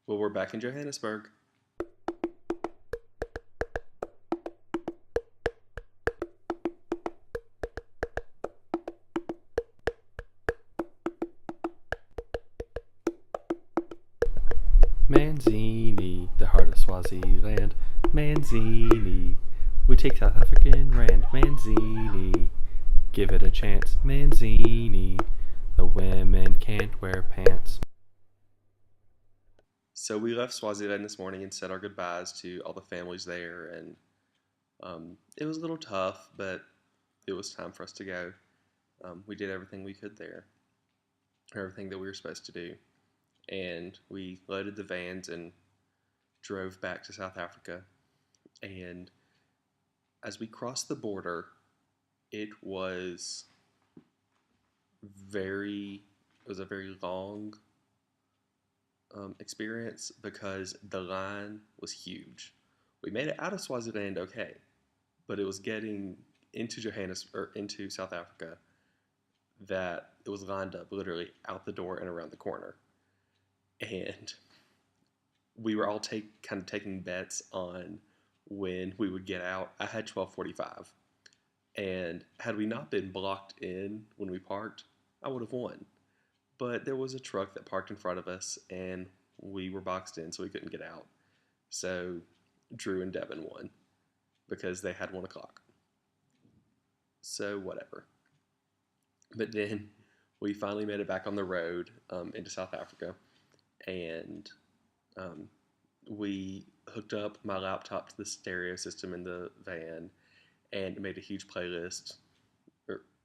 Well, we're back in Johannesburg. Manzini, the heart of Swaziland. Manzini, we take South African rand. Manzini, give it a chance. Manzini, the women can't wear pants. So we left Swaziland this morning and said our goodbyes to all the families there, and it was a little tough, but it was time for us to go. We did everything we could there, everything that we were supposed to do, and we loaded the vans and drove back to South Africa. And as we crossed the border, it was very it was a very long experience because the line was huge. We made it out of Swaziland okay, but it was getting into Johannesburg or into South Africa that it was lined up literally out the door and around the corner. And we were all kind of taking bets on when we would get out. I had 12:45, and had we not been blocked in when we parked, I would have won. But there was a truck that parked in front of us, and we were boxed in, so we couldn't get out. So Drew and Devin won because they had 1 o'clock. So whatever. But then we finally made it back on the road into South Africa, and um, we hooked up my laptop to the stereo system in the van and made a huge playlist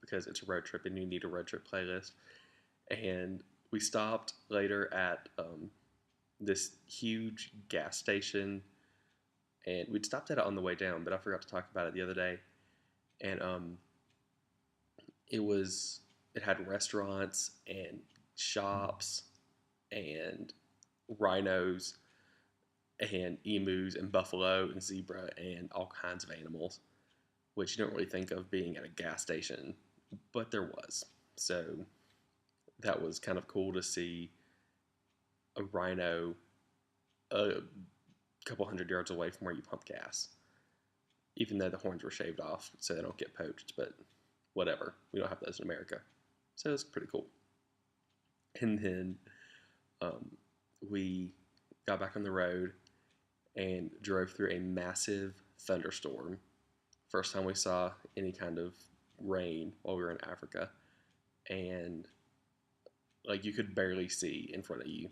because it's a road trip and you need a road trip playlist. And we stopped later at this huge gas station, and we'd stopped at it on the way down, but I forgot to talk about it the other day. And it had restaurants and shops and rhinos and emus and buffalo and zebra and all kinds of animals, which you don't really think of being at a gas station, but there was. So that was kind of cool to see a rhino a couple hundred yards away from where you pump gas, even though the horns were shaved off so they don't get poached, but whatever. We don't have those in America. So it's pretty cool. And then um, we got back on the road and drove through a massive thunderstorm. First time we saw any kind of rain while we were in Africa. And like you could barely see in front of you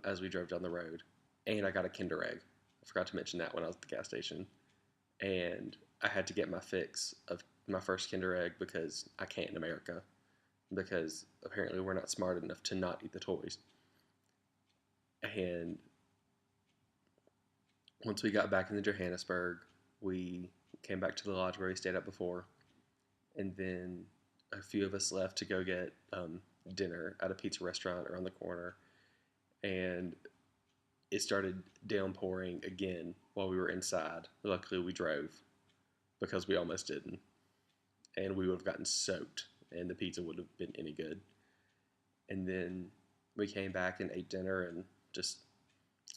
as we drove down the road. And I got a Kinder Egg. I forgot to mention that when I was at the gas station. And I had to get my fix of my first Kinder Egg because I can't in America. Because apparently we're not smart enough to not eat the toys. And once we got back into Johannesburg, we came back to the lodge where we stayed at before. And then a few of us left to go get dinner at a pizza restaurant around the corner. And it started downpouring again while we were inside. Luckily, we drove because we almost didn't. And we would have gotten soaked, and the pizza would have been any good. And then we came back and ate dinner and just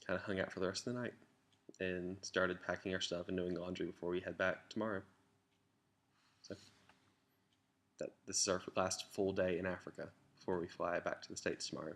kind of hung out for the rest of the night and started packing our stuff and doing laundry before we head back tomorrow. So this is our last full day in Africa before we fly back to the States tomorrow.